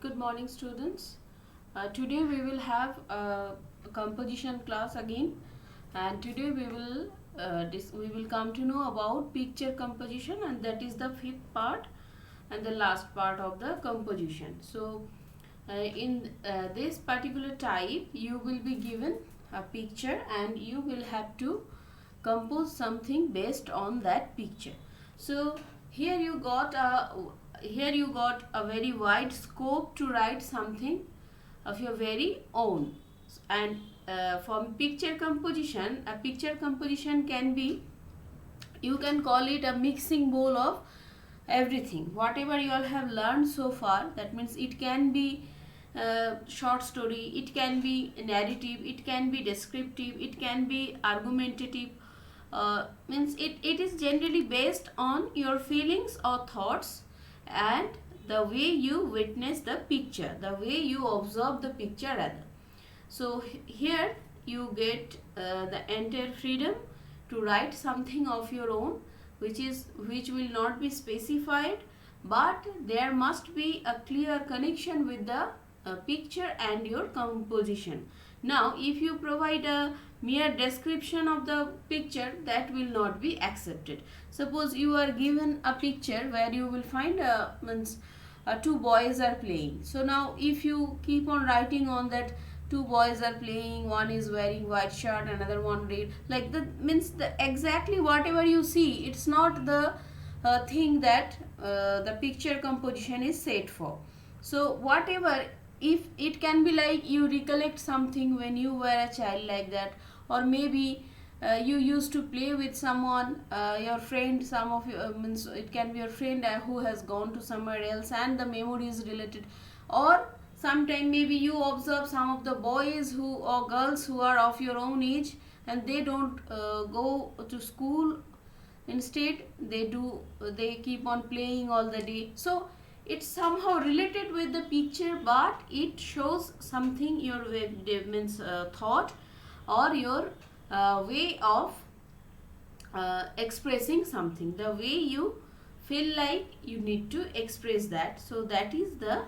Good morning, students. Today we will have a composition class again, and today we will come to know about picture composition, and that is the fifth part and the last part of the composition. So, in this particular type, you will be given a picture, and you will have to compose something based on that picture. So here you got a very wide scope to write something of your very own. And from picture composition, a picture composition can be, you can call it a mixing bowl of everything whatever you all have learned so far. That means it can be short story, it can be narrative, it can be descriptive, it can be argumentative. Means it is generally based on your feelings or thoughts and the way you witness the picture, the way you observe the picture rather. So here you get the entire freedom to write something of your own, which will not be specified, but there must be a clear connection with the picture and your composition. Now if you provide a mere description of the picture, that will not be accepted. Suppose you are given a picture where you will find two boys are playing. So now if you keep on writing on that, two boys are playing, one is wearing white shirt, another one red, like that means the exactly whatever you see, it's not the thing that the picture composition is set for. So whatever, if it can be like you recollect something when you were a child, like that, or maybe you used to play with someone, your friend, some of you means it can be your friend who has gone to somewhere else and the memory is related. Or sometime maybe you observe some of the boys who or girls who are of your own age, and they don't go to school, instead they keep on playing all the day. So it's somehow related with the picture, but it shows something your means thought or your way of expressing something, the way you feel like you need to express that. So that is the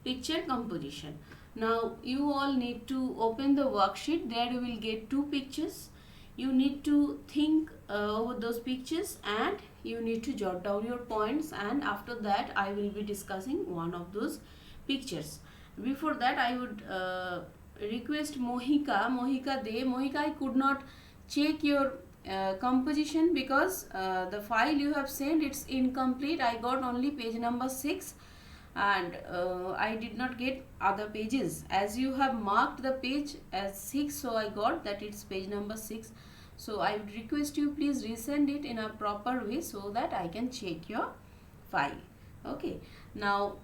picture composition. Now you all need to open the worksheet. There you will get two pictures. You need to think over those pictures, and you need to jot down your points, and after that I will be discussing one of those pictures. Before that I would request Mohika, I could not check your composition because the file you have sent, it's incomplete. I got only page number 6, and I did not get other pages. As you have marked the page as 6, so I got that it's page number 6. So I would request you, please resend it in a proper way so that I can check your file. Okay, now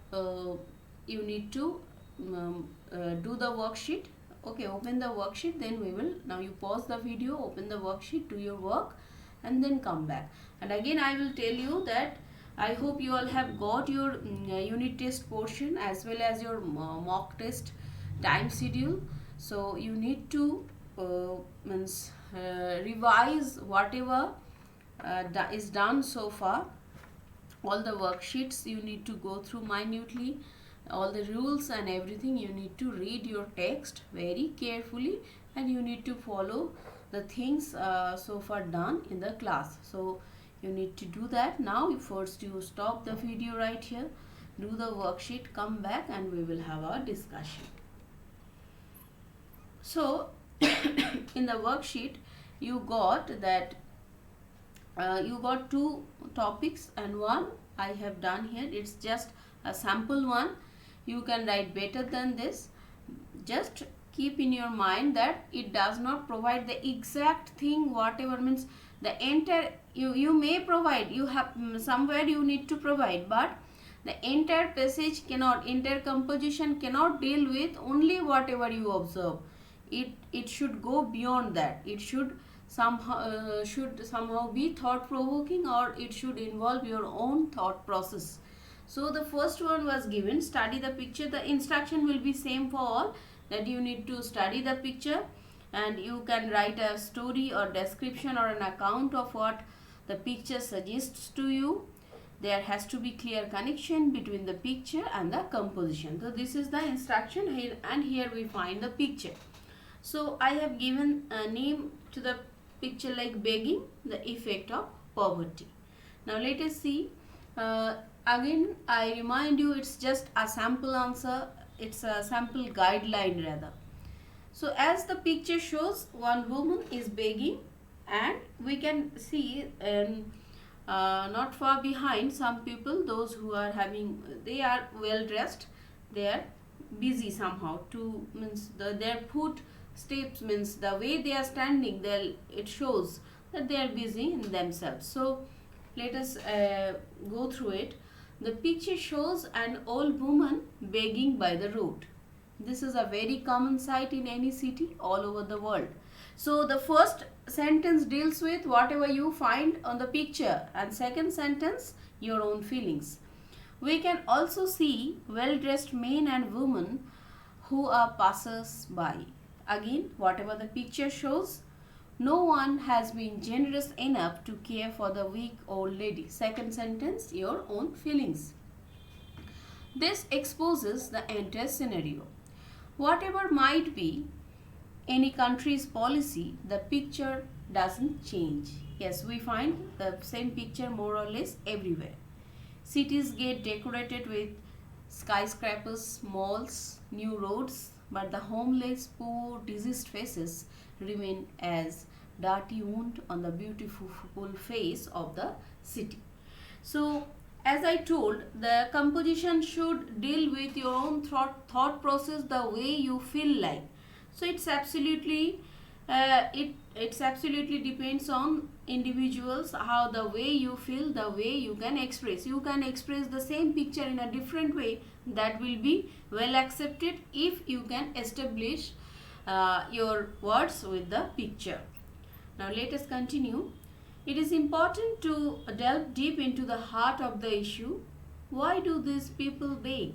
you need to do the worksheet. Okay, open the worksheet, then we will, now you pause the video, open the worksheet, do your work, and then come back. And again I will tell you that I hope you all have got your unit test portion as well as your mock test time schedule. So you need to revise whatever is done so far. All the worksheets you need to go through minutely, all the rules and everything. You need to read your text very carefully, and you need to follow the things so far done in the class. So you need to do that. Now first you stop the video right here, do the worksheet, come back, and we will have our discussion. So in the worksheet you got that you got two topics, and one I have done here. It's just a sample one. You can write better than this. Just keep in your mind that it does not provide the exact thing, whatever means the entire, you may provide, you have somewhere you need to provide, but the entire passage cannot, entire composition cannot deal with only whatever you observe. It should go beyond that. It should somehow be thought provoking, or it should involve your own thought process. So the first one was given, study the picture. The instruction will be same for all, that you need to study the picture, and you can write a story or description or an account of what the picture suggests to you. there has to be clear connection between the picture and the composition. So this is the instruction here, and here we find the picture. So I have given a name to the picture like begging, the effect of poverty. Now let us see. Again I remind you, it's just a sample answer, it's a sample guideline rather. So as the picture shows, one woman is begging, and we can see not far behind some people, those who are having, they are well dressed, they are busy somehow to, means their foot steps, means the way they are standing, it shows that they are busy in themselves. So let us go through it. The picture shows an old woman begging by the road. This is a very common sight in any city all over the world. So the first sentence deals with whatever you find on the picture, and second sentence your own feelings. We can also see well-dressed men and women who are passers by. Again, whatever the picture shows, no one has been generous enough to care for the weak old lady. Second sentence, your own feelings. This exposes the entire scenario. Whatever might be any country's policy, the picture doesn't change. Yes, we find the same picture more or less everywhere. Cities get decorated with skyscrapers, malls, new roads, but the homeless, poor, diseased faces remain as dirty wound on the beautiful face of the city. So as I told, the composition should deal with your own thought process, the way you feel like. So it's absolutely it's absolutely depends on individuals, how the way you feel, the way you can express. You can express the same picture in a different way that will be well accepted if you can establish your words with the picture. Now let us continue. It is important to delve deep into the heart of the issue. Why do these people beg?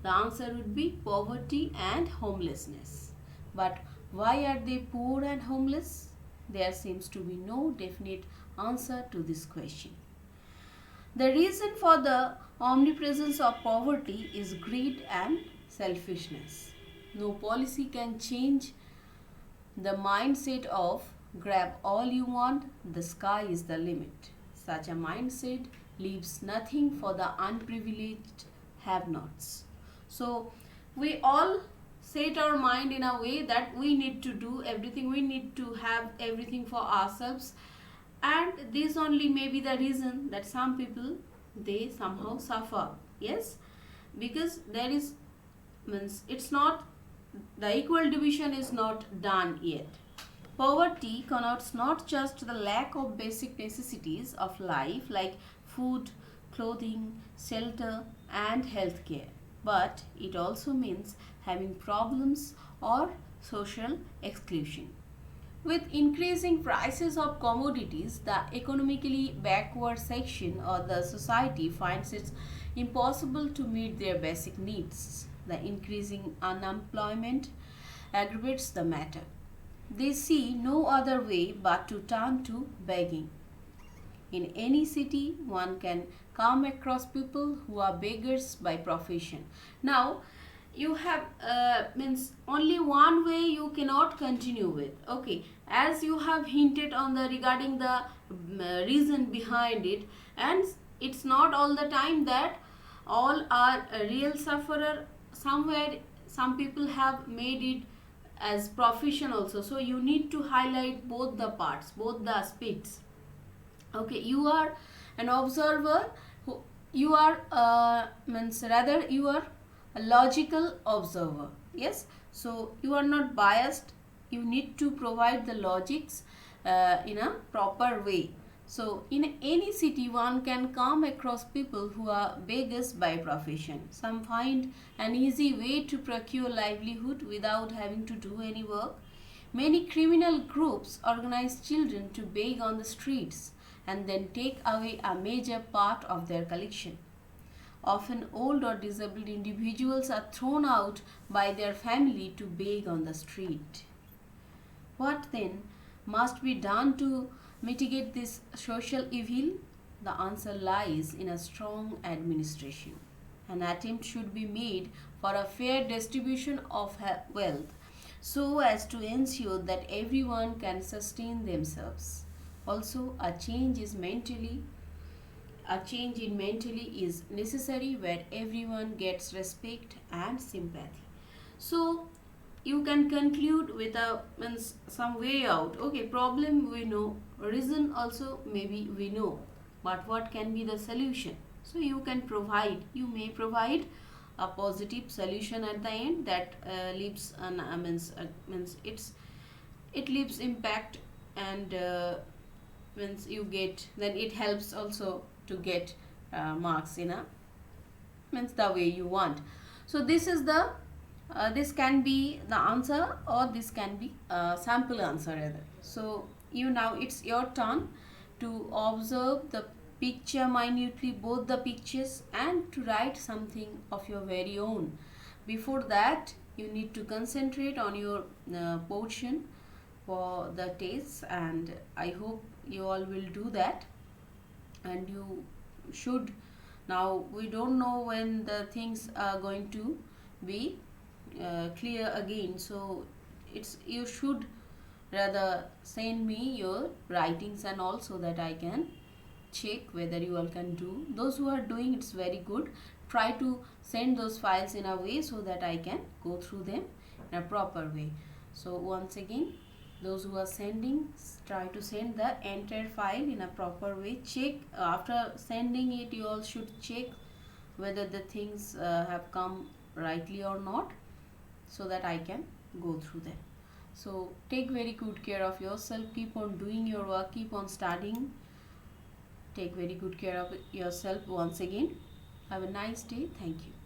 The answer would be poverty and homelessness. But why are they poor and homeless? There seems to be no definite answer to this question. The reason for the omnipresence of poverty is greed and selfishness. No policy can change the mindset of grab all you want, the sky is the limit. Such a mindset leaves nothing for the unprivileged have-nots. So we all set our mind in a way that we need to do everything, we need to have everything for ourselves, and this only may be the reason that some people, they somehow suffer. Yes, because there is, means it's not, the equal division is not done yet. Poverty connotes not just the lack of basic necessities of life like food, clothing, shelter and healthcare, but it also means having problems or social exclusion. With increasing prices of commodities, the economically backward section of the society finds it impossible to meet their basic needs. The increasing unemployment aggravates the matter. They see no other way but to turn to begging. In any city, one can come across people who are beggars by profession. Now, you have means only one way you cannot continue with. Okay, as you have hinted on the regarding the reason behind it, and it's not all the time that all are a real sufferer. Somewhere, some people have made it as profession also, so you need to highlight both the parts, both the aspects. Okay, you are an observer, you are means rather you are a logical observer. Yes, so you are not biased, you need to provide the logics in a proper way. So in any city, one can come across people who are beggars by profession. Some find an easy way to procure livelihood without having to do any work. Many criminal groups organize children to beg on the streets and then take away a major part of their collection. Often old or disabled individuals are thrown out by their family to beg on the street. What then must be done to mitigate this social evil? The answer lies in a strong administration. An attempt should be made for a fair distribution of wealth so as to ensure that everyone can sustain themselves. Also, a change in mentally is necessary where everyone gets respect and sympathy. So you can conclude with a means some way out. Okay, problem we know, reason also maybe we know, but what can be the solution? So you may provide a positive solution at the end that leaves an means it leaves impact, and means you get, then it helps also to get marks in a means the way you want. So this is the this can be the answer, or this can be a sample answer rather. So you, now it's your turn to observe the picture minutely, both the pictures, and to write something of your very own. Before that, you need to concentrate on your portion for the tests, and I hope you all will do that. And you should, now we don't know when the things are going to be clear again, so it's, you should rather send me your writings and all, so that I can check whether you all can do. Those who are doing, it's very good. Try to send those files in a way so that I can go through them in a proper way. So once again, those who are sending, try to send the entire file in a proper way. Check after sending it, you all should check whether the things have come rightly or not, so that I can go through them. So take very good care of yourself, keep on doing your work, keep on studying, take very good care of yourself once again. Have a nice day. Thank you.